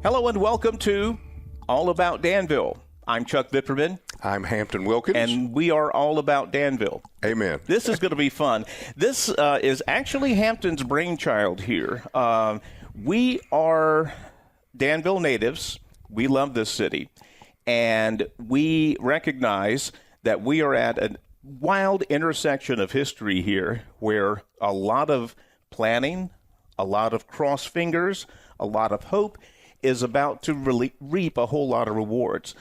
Hello and welcome to All About Danville. I'm Chuck Vipperman. I'm Hampton Wilkins. And we are all about Danville. Amen. This is going to be fun. This is actually Hampton's brainchild here. We are Danville natives. We love this city. And we recognize that we are at a wild intersection of history here where a lot of planning, a lot of cross fingers, a lot of hope is about to really reap a whole lot of rewards.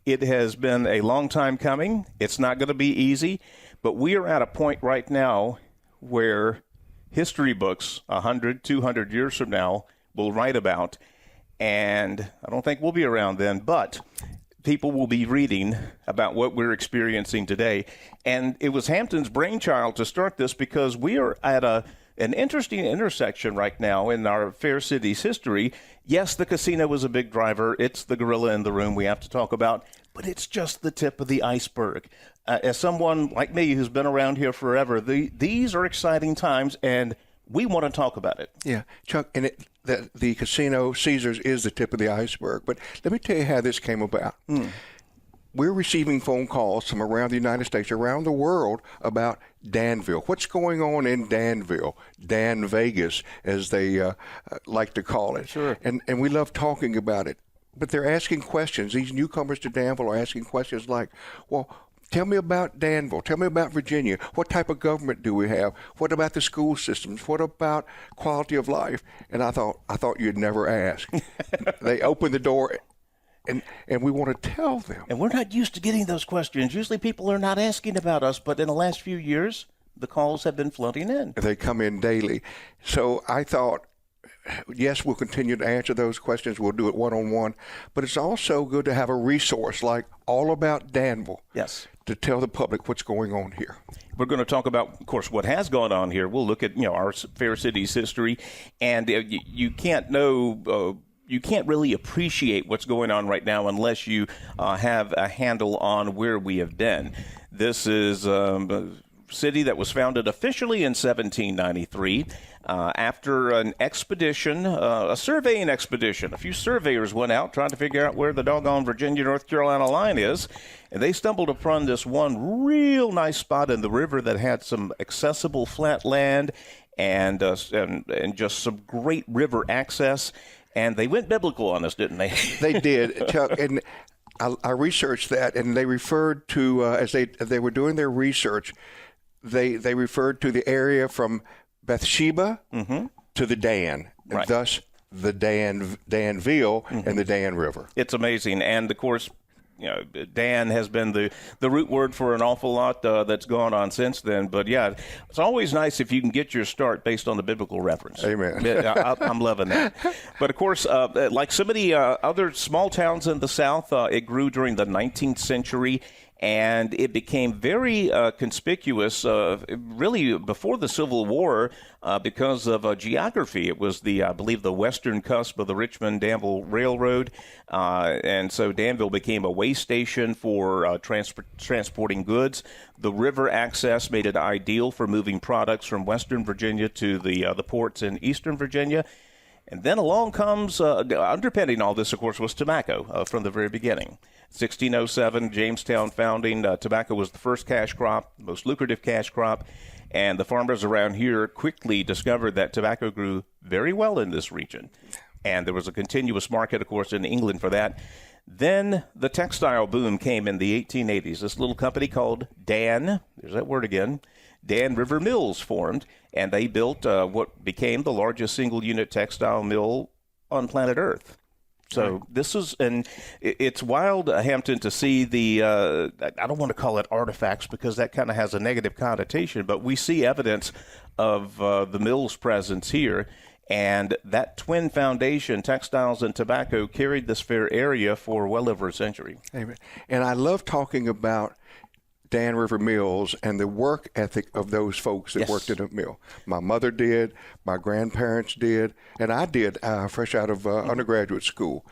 It has been a long time coming. It's not going to be easy, but we are at a point right now where history books 100, 200 years from now will write about, and I don't think we'll be around then, but people will be reading about what we're experiencing today. And it was Hampton's brainchild to start this because we are at an interesting intersection right now in our fair city's history. Yes, the casino was a big driver. It's the gorilla in the room we have to talk about, but it's just the tip of the iceberg. As someone like me who's been around here forever, these are exciting times, and we want to talk about it. Yeah, Chuck, and the casino, Caesars, is the tip of the iceberg. But let me tell you how this came about. We're receiving phone calls from around the United States, around the world, about Danville. What's going on in Danville? Dan Vegas, as they like to call it. Sure. And we love talking about it. But they're asking questions. These newcomers to Danville are asking questions like, well, tell me about Danville. Tell me about Virginia. What type of government do we have? What about the school systems? What about quality of life? And I thought you'd never ask. They opened the door. And we want to tell them. And we're not used to getting those questions. Usually people are not asking about us, but in the last few years, the calls have been flooding in. They come in daily. So I thought, yes, we'll continue to answer those questions. We'll do it one-on-one. But it's also good to have a resource like All About Danville. Yes. To tell the public what's going on here. We're going to talk about, of course, what has gone on here. We'll look at, our fair city's history. And you can't know... You can't really appreciate what's going on right now unless you have a handle on where we have been. This is a city that was founded officially in 1793 after an expedition, a surveying expedition. A few surveyors went out trying to figure out where the doggone Virginia-North Carolina line is, and they stumbled upon this one real nice spot in the river that had some accessible flat land and just some great river access. And they went biblical on us, didn't they? They did, Chuck. And I researched that, and they referred to, as they were doing their research, they referred to the area from Bathsheba to the Dan, right. Thus the Danville and the Dan River. It's amazing. And, of course, Dan has been the root word for an awful lot that's gone on since then. But, yeah, it's always nice if you can get your start based on the biblical reference. Amen. I'm loving that. But, of course, like so many other small towns in the South, it grew during the 19th century. And it became very conspicuous really before the Civil War because of geography. It was I believe, the western cusp of the Richmond-Danville Railroad. And so Danville became a way station for transporting goods. The river access made it ideal for moving products from western Virginia to the ports in eastern Virginia. And then along comes, underpinning all this, of course, was tobacco from the very beginning. 1607, Jamestown founding, tobacco was the first cash crop, most lucrative cash crop, and the farmers around here quickly discovered that tobacco grew very well in this region. And there was a continuous market, of course, in England for that. Then the textile boom came in the 1880s. This little company called Dan, there's that word again, Dan River Mills formed, and they built what became the largest single-unit textile mill on planet Earth. So this is, and it's wild, Hampton, to see I don't want to call it artifacts because that kind of has a negative connotation, but we see evidence of the mill's presence here. And that twin foundation, textiles and tobacco, carried this fair area for well over a century. Amen. And I love talking about Dan River Mills and the work ethic of those folks that worked in a mill. My mother did, my grandparents did, and I did fresh out of undergraduate school.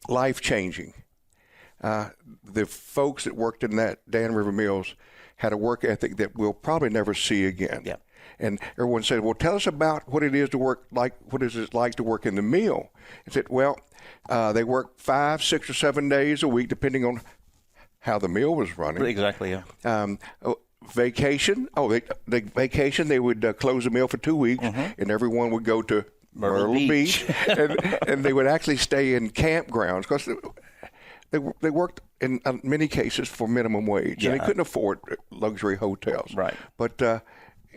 Life-changing. The folks that worked in that Dan River Mills had a work ethic that we'll probably never see again. Yeah. And everyone said, well, tell us about what it is to work like, what is it like to work in the mill? I said, well, they work 5, 6, or 7 days a week, depending on how the mill was running. Exactly, yeah. Vacation. They vacation. They would close the mill for 2 weeks, and everyone would go to Myrtle Beach, and they would actually stay in campgrounds because they worked in many cases for minimum wage, and they couldn't afford luxury hotels. Right. But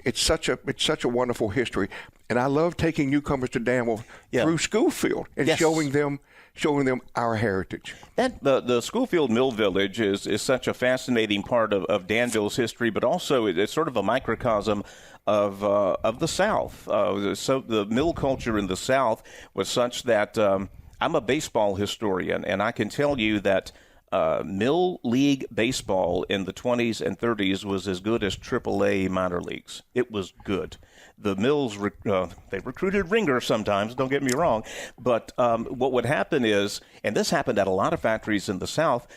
it's such a wonderful history, and I love taking newcomers to Danville through Schoolfield and showing them our heritage. The Schoolfield Mill Village is such a fascinating part of Danville's history, but also it's sort of a microcosm of the South. So the mill culture in the South was such that I'm a baseball historian, and I can tell you that Mill League baseball in the 20s and 30s was as good as AAA minor leagues. It was good. The Mills, they recruited ringers sometimes, don't get me wrong, but what would happen is, and this happened at a lot of factories in the South,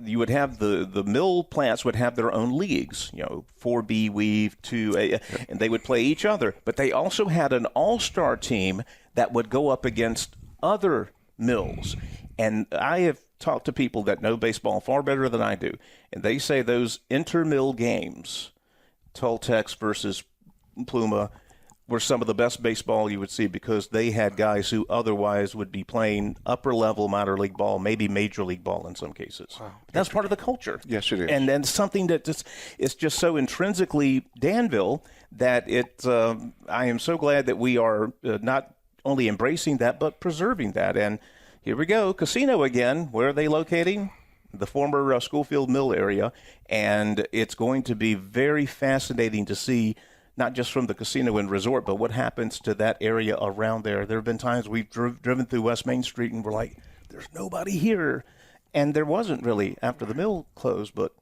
you would have the mill plants would have their own leagues, 4B weave, 2A, and they would play each other. But they also had an all-star team that would go up against other mills. And I have talked to people that know baseball far better than I do, and they say those inter-mill games, Toltecs versus Pluma, were some of the best baseball you would see because they had guys who otherwise would be playing upper-level minor league ball, maybe major league ball in some cases. Wow. That's part of the culture. Yes, it is. And then something that is just so intrinsically Danville that I am so glad that we are not only embracing that, but preserving that. And here we go, casino again. Where are they locating? The former Schoolfield Mill area. And it's going to be very fascinating to see, not just from the casino and resort, but what happens to that area around there. There have been times we've driven through West Main Street and we're like, there's nobody here. And there wasn't really after the mill closed, but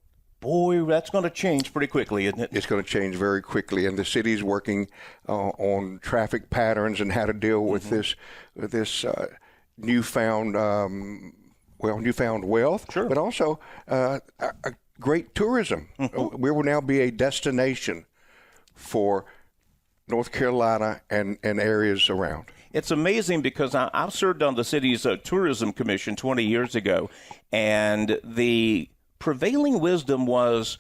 boy, that's going to change pretty quickly, isn't it? It's going to change very quickly, and the city's working on traffic patterns and how to deal with this newfound wealth, sure, but also a great tourism. We will now be a destination for North Carolina and areas around. It's amazing because I served on the city's tourism commission 20 years ago, and the prevailing wisdom was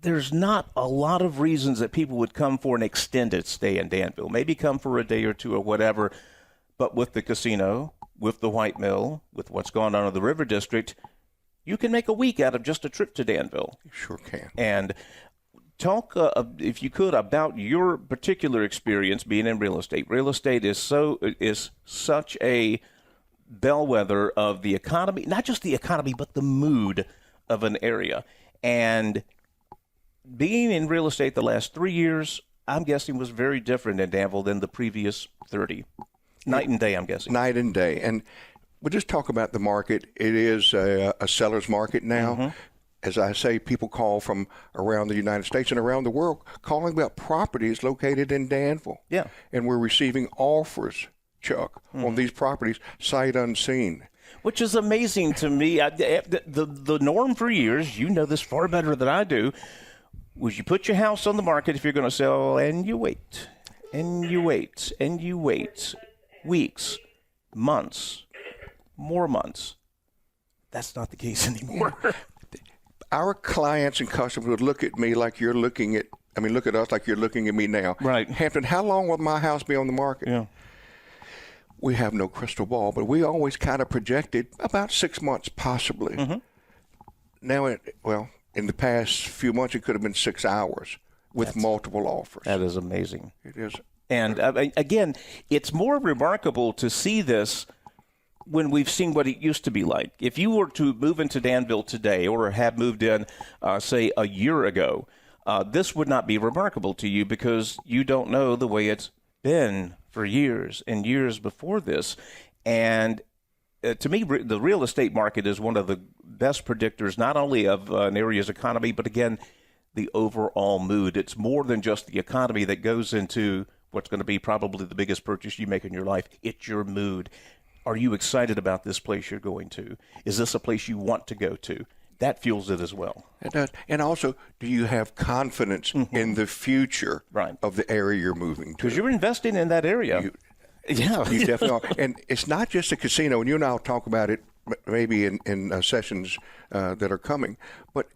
there's not a lot of reasons that people would come for an extended stay in Danville, maybe come for a day or two or whatever, but with the casino, with the White Mill, with what's going on in the River District, you can make a week out of just a trip to Danville. You sure can. And talk, if you could, about your particular experience being in real estate. Real estate is such a bellwether of the economy, not just the economy, but the mood of an area. And being in real estate the last 3 years, I'm guessing was very different in Danville than the previous 30. Night and day, I'm guessing. Night and day. And we'll just talk about the market. It is a seller's market now. As I say, people call from around the United States and around the world calling about properties located in Danville. Yeah. And we're receiving offers, Chuck, on these properties, sight unseen. Which is amazing to me. The norm for years, you know this far better than I do, was you put your house on the market if you're going to sell, and you wait, and you wait, and you wait. Weeks, months, more months. That's not the case anymore. Our clients and customers would look at me like you're looking at, look at us like you're looking at me now. Right. Hampton, how long will my house be on the market? Yeah. We have no crystal ball, but we always kind of projected about 6 months, possibly. Now, in the past few months, it could have been 6 hours with multiple offers. That is amazing. It is. And again, it's more remarkable to see this when we've seen what it used to be like. If you were to move into Danville today or have moved in, say, a year ago, this would not be remarkable to you because you don't know the way it's been for years and years before this. And to me, the real estate market is one of the best predictors, not only of an area's economy, but again, the overall mood. It's more than just the economy that goes into what's going to be probably the biggest purchase you make in your life. It's your mood. Are you excited about this place you're going to? Is this a place you want to go to? that fuels it as well. It does. And also, do you have confidence in the future of the area you're moving to? Because you're investing in that area. You definitely are. And it's not just a casino, and you and I will talk about it maybe in sessions that are coming, but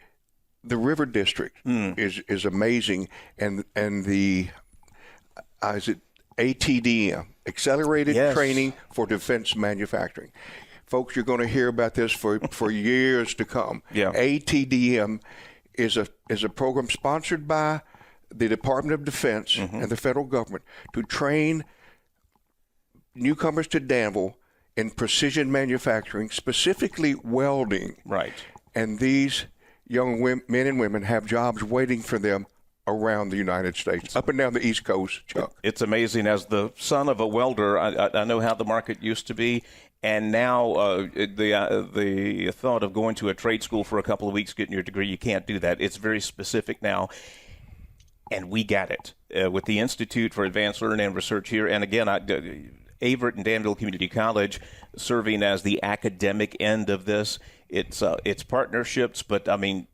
the River District is amazing, and the is it ATDM, Accelerated Training for Defense Manufacturing. Folks, you're going to hear about this for years to come. ATDM is a program sponsored by the Department of Defense and the federal government to train newcomers to Danville in precision manufacturing, specifically welding. Right. And these young men and women have jobs waiting for them around the United States, up and down the East Coast, Chuck. It's amazing. As the son of a welder, I know how the market used to be. And now the thought of going to a trade school for a couple of weeks, getting your degree, you can't do that. It's very specific now. And we got it with the Institute for Advanced Learning and Research here. And again, Averitt and Danville Community College serving as the academic end of this. It's partnerships, but I mean,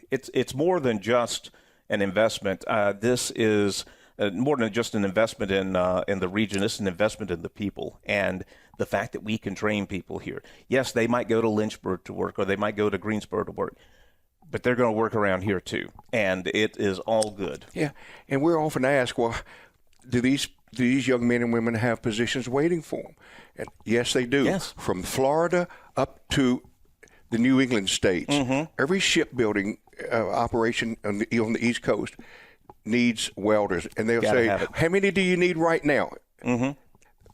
it's more than just an investment. This is more than just an investment in the region. It's an investment in the people and the fact that we can train people here. Yes, they might go to Lynchburg to work, or they might go to Greensboro to work, but they're going to work around here too, and it is all good. Yeah, and we're often asked, well, do these young men and women have positions waiting for them? And yes, they do. Yes. From Florida up to the New England states, every shipbuilding operation on the East Coast needs welders, and they'll say, "How many do you need right now?"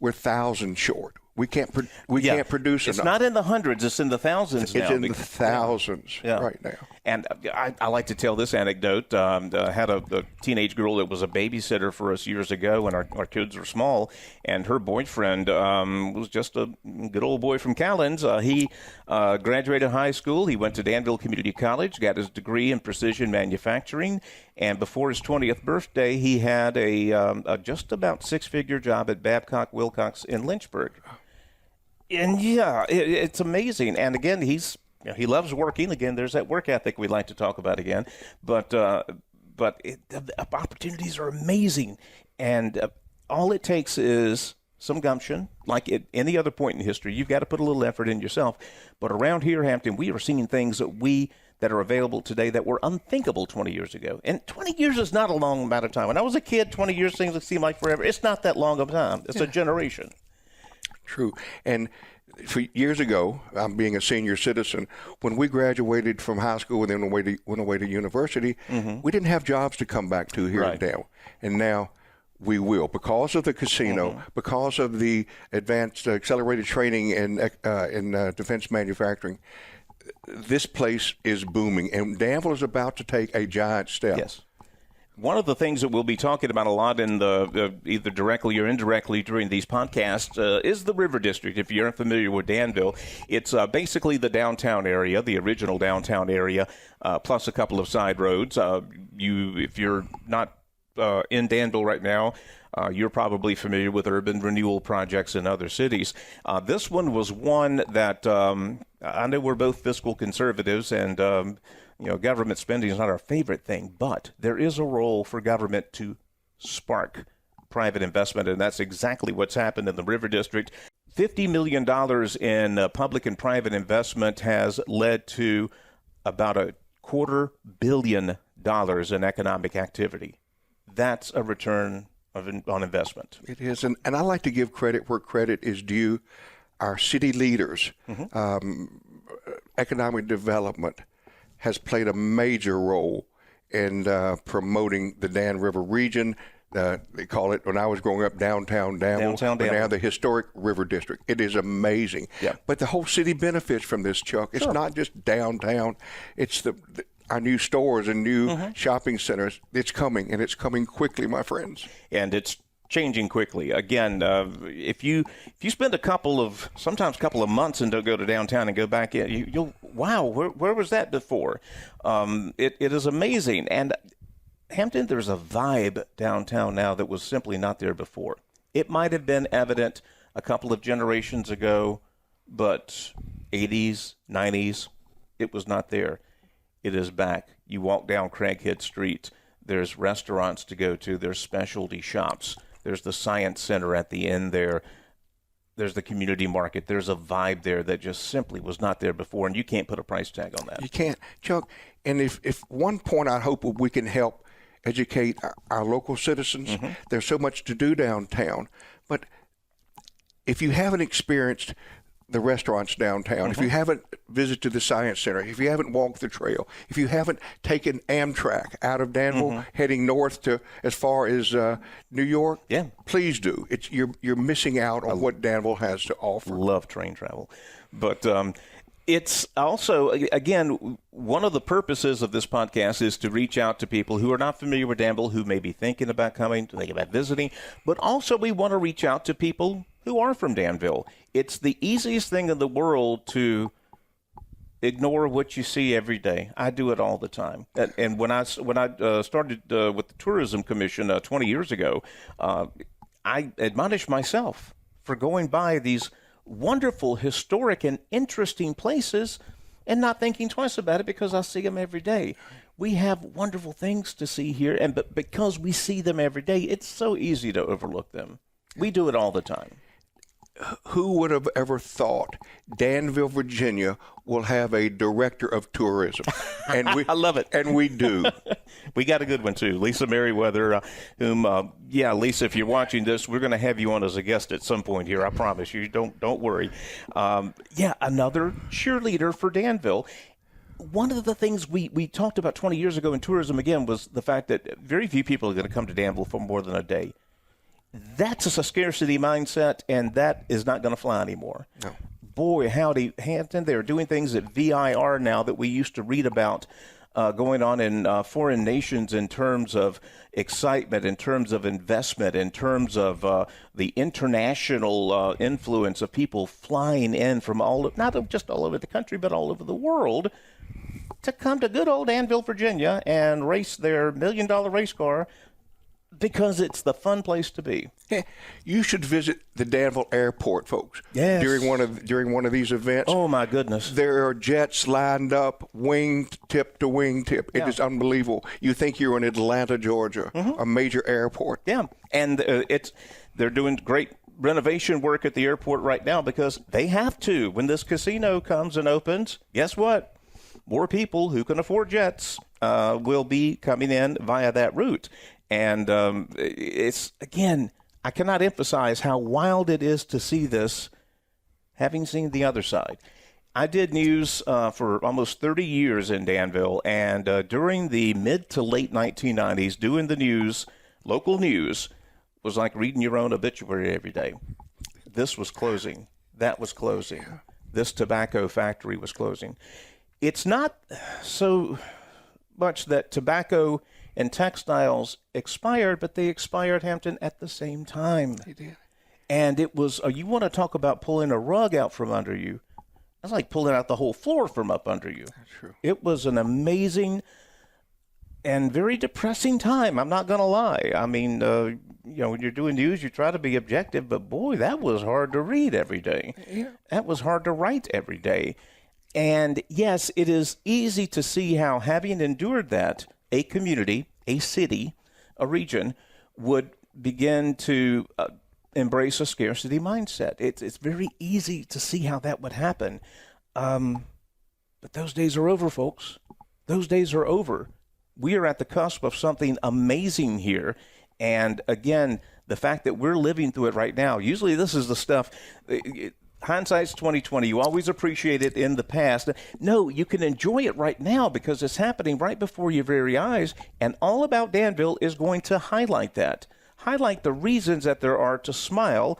We're thousands short. We can't produce enough. It's not in the hundreds; it's in the thousands now. It's in the thousands right now. And I like to tell this anecdote. I had a teenage girl that was a babysitter for us years ago when our kids were small, and her boyfriend was just a good old boy from Callens. He graduated high school. He went to Danville Community College, got his degree in precision manufacturing, and before his 20th birthday, he had a just about six-figure job at Babcock Wilcox in Lynchburg. And it's amazing. And again, he loves working. Again, there's that work ethic we'd like to talk about again. But the opportunities are amazing. And all it takes is some gumption. Like at any other point in history, you've got to put a little effort in yourself. But around here, Hampton, we are seeing things that are available today that were unthinkable 20 years ago. And 20 years is not a long amount of time. When I was a kid, 20 years things seem like forever. It's not that long of time. It's a generation. True. And for years ago, being a senior citizen, when we graduated from high school and then went away to university, we didn't have jobs to come back to here in Danville. And now we will, because of the casino, because of the advanced accelerated training in defense manufacturing. This place is booming, and Danville is about to take a giant step. Yes. One of the things that we'll be talking about a lot in the either directly or indirectly during these podcasts is the River District. If you're unfamiliar with Danville, it's basically the downtown area, the original downtown area, plus a couple of side roads. If you're not in Danville right now, you're probably familiar with urban renewal projects in other cities. This one was one that I know we're both fiscal conservatives, and government spending is not our favorite thing, but there is a role for government to spark private investment, and that's exactly what's happened in the River District. $50 million in public and private investment has led to about $250 million in economic activity. That's a return on investment. It is, and I like to give credit where credit is due. Our city leaders, economic development, has played a major role in promoting the Dan River region. They call it, when I was growing up, downtown Danville, but now the historic River District. It is amazing. Yeah. But the whole city benefits from this, Chuck. It's not just downtown. It's our new stores and new shopping centers. It's coming, and it's coming quickly, my friends. And it's changing quickly. Again, if you spend sometimes a couple of months and don't go to downtown and go back in, you'll wow, where was that before? It is amazing. And Hampton, there's a vibe downtown now that was simply not there before. It might have been evident a couple of generations ago, but 80s, 90s, It was not there. It is back. You walk down Craighead Street. There's restaurants to go to. There's specialty shops. There's the Science Center at the end there. There's the community market. There's a vibe there that just simply was not there before, and you can't put a price tag on that. You can't, Chuck. And if one point I hope we can help educate our local citizens, there's so much to do downtown. But if you haven't experienced the restaurants downtown, if you haven't visited the Science Center, if you haven't walked the trail, if you haven't taken Amtrak out of Danville heading north to as far as New York, please do. You're missing out on what Danville has to offer. Love train travel. But it's also, again, one of the purposes of this podcast is to reach out to people who are not familiar with Danville, who may be thinking about coming, thinking about visiting, but also we want to reach out to people who are from Danville. It's the easiest thing in the world to ignore what you see every day. I do it all the time. And when I started with the Tourism Commission 20 years ago, I admonished myself for going by these wonderful, historic, and interesting places and not thinking twice about it because I see them every day. We have wonderful things to see here, but because we see them every day, it's so easy to overlook them. We do it all the time. Who would have ever thought Danville, Virginia will have a director of tourism? And I love it. And we do. We got a good one, too. Lisa Merriweather, Lisa, if you're watching this, we're going to have you on as a guest at some point here. I promise you. Don't worry. Another cheerleader for Danville. One of the things we talked about 20 years ago in tourism, again, was the fact that very few people are going to come to Danville for more than a day. That's a scarcity mindset, and that is not going to fly anymore. No. Boy, howdy, Hampton, they're doing things at VIR now that we used to read about going on in foreign nations in terms of excitement, in terms of investment, in terms of the international influence of people flying in from not just all over the country, but all over the world to come to good old Danville, Virginia, and race their $1 million race car. Because it's the fun place to be. Yeah, you should visit the Danville Airport, folks. Yes. During one of these events. Oh my goodness! There are jets lined up, wingtip to wingtip. It is unbelievable. You think you're in Atlanta, Georgia, a major airport. Yeah, and they're doing great renovation work at the airport right now because they have to. When this casino comes and opens, guess what? More people who can afford jets will be coming in via that route. And it's, again, I cannot emphasize how wild it is to see this, having seen the other side. I did news for almost 30 years in Danville, and during the mid to late 1990s, doing the news, local news, was like reading your own obituary every day. This was closing. That was closing. This tobacco factory was closing. It's not so much that tobacco and textiles expired, but they expired, Hampton, at the same time. They did. And it was, you want to talk about pulling a rug out from under you. That's like pulling out the whole floor from up under you. That's true. It was an amazing and very depressing time. I'm not going to lie. I mean, when you're doing news, you try to be objective, but boy, that was hard to read every day. Yeah. That was hard to write every day. And yes, it is easy to see how, having endured that, a community, a city, a region would begin to embrace a scarcity mindset. It's very easy to see how that would happen. But those days are over, folks. Those days are over. We are at the cusp of something amazing here. And again, the fact that we're living through it right now, usually this is the stuff... Hindsight's 20/20. You always appreciate it in the past. No, you can enjoy it right now because it's happening right before your very eyes. And All About Danville is going to highlight that. Highlight the reasons that there are to smile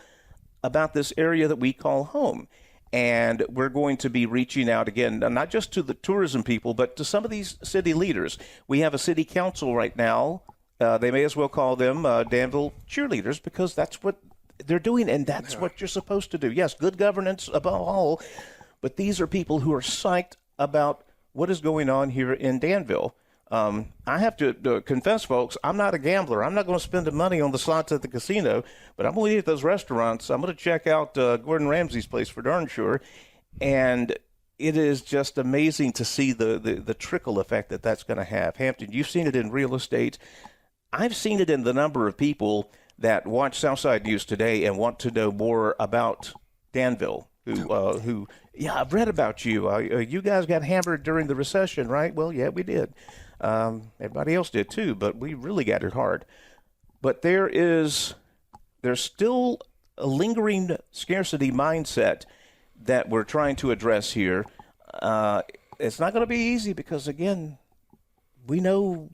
about this area that we call home. And we're going to be reaching out again, not just to the tourism people, but to some of these city leaders. We have a city council right now. They may as well call them Danville cheerleaders because that's what they're doing, and that's what you're supposed to do. Yes, good governance above all, but these are people who are psyched about what is going on here in Danville. I have to confess, folks, I'm not a gambler. I'm not going to spend the money on the slots at the casino, but I'm going to eat at those restaurants. I'm going to check out Gordon Ramsay's place for darn sure. And it is just amazing to see the trickle effect that that's going to have. Hampton, you've seen it in real estate. I've seen it in the number of people that watch Southside News today and want to know more about Danville, who I've read about you. You guys got hammered during the recession, right? Well, yeah, we did. Everybody else did too, but we really got it hard. But there's still a lingering scarcity mindset that we're trying to address here. It's not going to be easy because, again, we know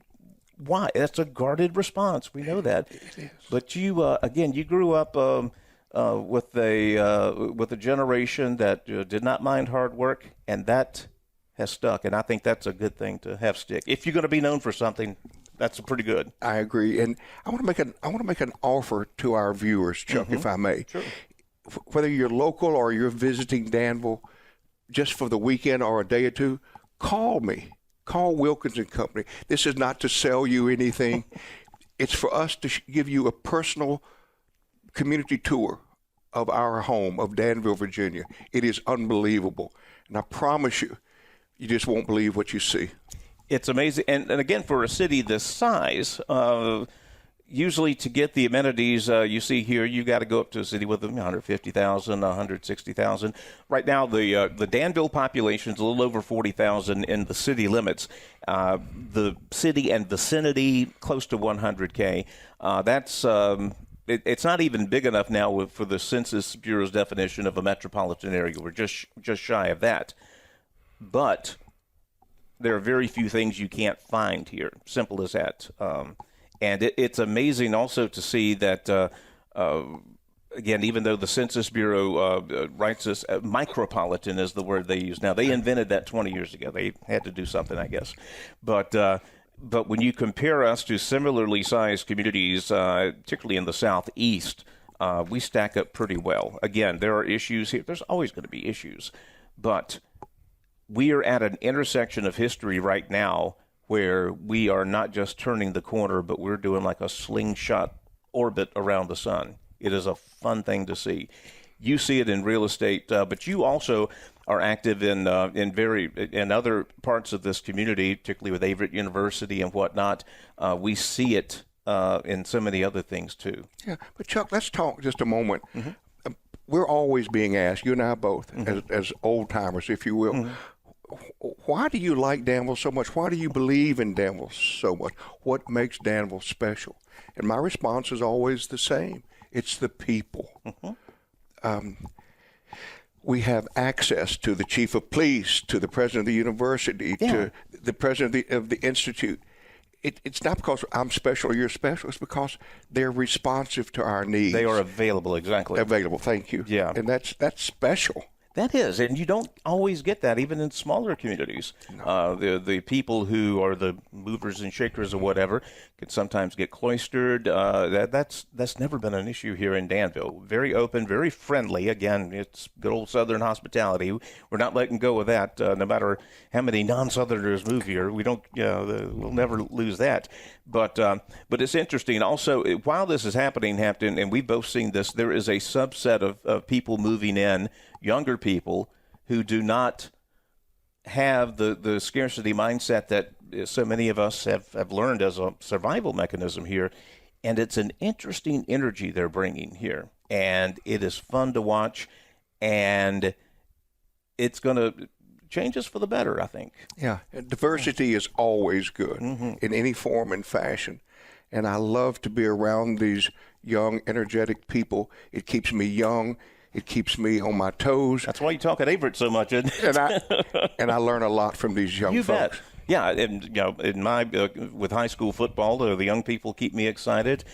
why. That's a guarded response. We know that. It is. But you, again, you grew up with a generation that did not mind hard work, and that has stuck. And I think that's a good thing to have stick. If you're going to be known for something, that's pretty good. I agree, and I want to make an offer to our viewers, Chuck, if I may. Sure. Whether you're local or you're visiting Danville just for the weekend or a day or two, call me. Call Wilkins and Company. This is not to sell you anything. It's for us to give you a personal community tour of our home of Danville, Virginia. It is unbelievable, and I promise you, you just won't believe what you see. It's amazing. And again, for a city this size, usually to get the amenities you see here, you got to go up to a city with 150,000, 160,000. Right now, the Danville population is a little over 40,000 in the city limits. The city and vicinity, close to 100K. That's it's not even big enough now for the Census Bureau's definition of a metropolitan area. We're just shy of that. But there are very few things you can't find here. Simple as that. And it's amazing also to see that, again, even though the Census Bureau writes this, micropolitan is the word they use now. They invented that 20 years ago. They had to do something, I guess. But when you compare us to similarly sized communities, particularly in the Southeast, we stack up pretty well. Again, there are issues here. There's always going to be issues. But we are at an intersection of history right now where we are not just turning the corner, but we're doing like a slingshot orbit around the sun. It is a fun thing to see. You see it in real estate, but you also are active in other parts of this community, particularly with Averett University and whatnot. We see it in so many other things too. Yeah, but Chuck, let's talk just a moment. We're always being asked, you and I both, as old timers, if you will. Why do you like Danville so much? Why do you believe in Danville so much? What makes Danville special? And my response is always the same. It's the people. We have access to the chief of police, to the president of the university, to the president of the institute. It's not because I'm special or you're special. It's because they're responsive to our needs. They are available, exactly. Available, thank you. Yeah. And that's special. That is, and you don't always get that even in smaller communities. No. The people who are the movers and shakers or whatever can sometimes get cloistered. That's never been an issue here in Danville. Very open, very friendly. Again, it's good old Southern hospitality. We're not letting go of that. No matter how many non-Southerners move here, we'll never lose that. But it's interesting. Also, while this is happening, Hampton, and we've both seen this, there is a subset of people moving in, younger people, who do not have the scarcity mindset that so many of us have learned as a survival mechanism here. And it's an interesting energy they're bringing here. And it is fun to watch. And it's going to change us for the better, I think. Yeah, diversity is always good in any form and fashion. And I love to be around these young, energetic people. It keeps me young. It keeps me on my toes. That's why you talk at Averett so much, isn't it? And I learn a lot from these young folks. Bet. Yeah, and in my with high school football, the young people keep me excited.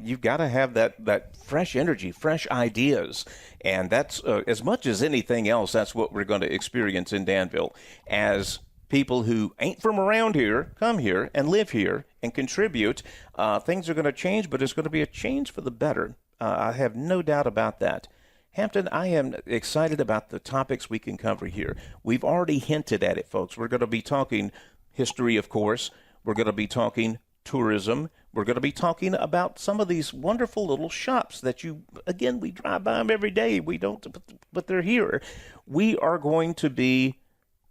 You've got to have that fresh energy, fresh ideas, and that's as much as anything else. That's what we're going to experience in Danville as people who ain't from around here come here and live here and contribute. Things are going to change, but it's going to be a change for the better. I have no doubt about that. Hampton, I am excited about the topics we can cover here. We've already hinted at it, folks. We're going to be talking history, of course. We're going to be talking tourism. We're going to be talking about some of these wonderful little shops that we drive by them every day. We don't, but they're here. We are going to be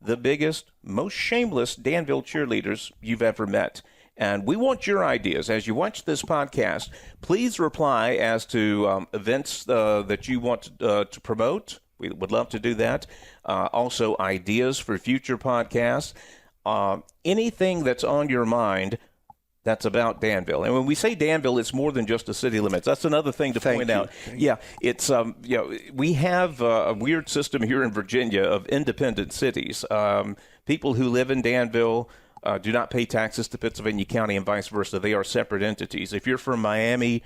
the biggest, most shameless Danville cheerleaders you've ever met. And we want your ideas. As you watch this podcast, please reply as to events that you want to promote. We would love to do that. Also, ideas for future podcasts. Anything that's on your mind that's about Danville. And when we say Danville, it's more than just the city limits. That's another thing to point out. Yeah, it's we have a weird system here in Virginia of independent cities. People who live in Danville do not pay taxes to Pittsylvania County and vice versa. They are separate entities. If you're from Miami,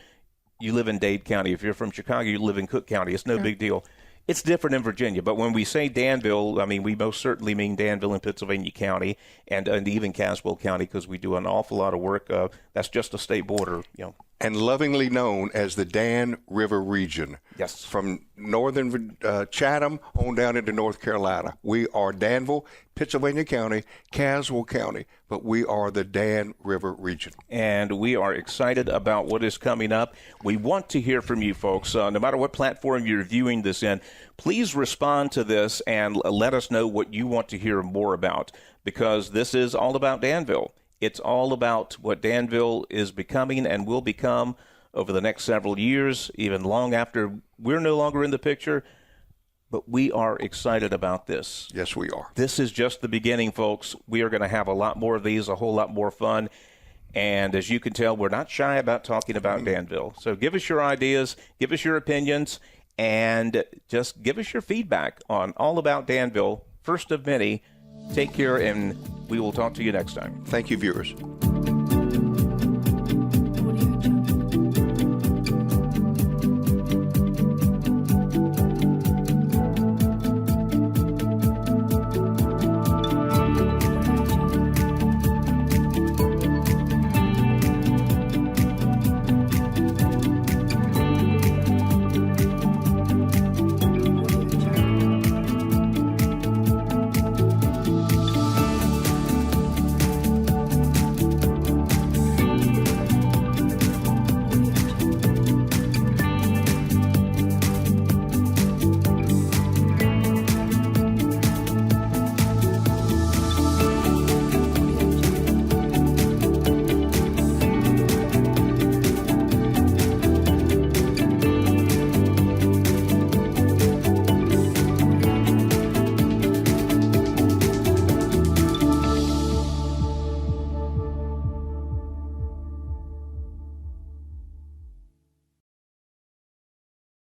you live in Dade County. If you're from Chicago, you live in Cook County. It's no big deal. It's different in Virginia, but when we say Danville, I mean, we most certainly mean Danville in Pittsylvania County and even Caswell County, because we do an awful lot of work. That's just a state border, And lovingly known as the Dan River region. Yes. From northern Chatham on down into North Carolina. We are Danville, Pittsylvania County, Caswell County, but we are the Dan River region. And we are excited about what is coming up. We want to hear from you folks. No matter what platform you're viewing this in, please respond to this and let us know what you want to hear more about, because this is all about Danville. It's all about what Danville is becoming and will become over the next several years, even long after we're no longer in the picture. But we are excited about this. Yes, we are. This is just the beginning, folks. We are going to have a lot more of these, a whole lot more fun. And as you can tell, we're not shy about talking about Danville. So give us your ideas, give us your opinions, and just give us your feedback on All About Danville, first of many. Take care, and we will talk to you next time. Thank you, viewers.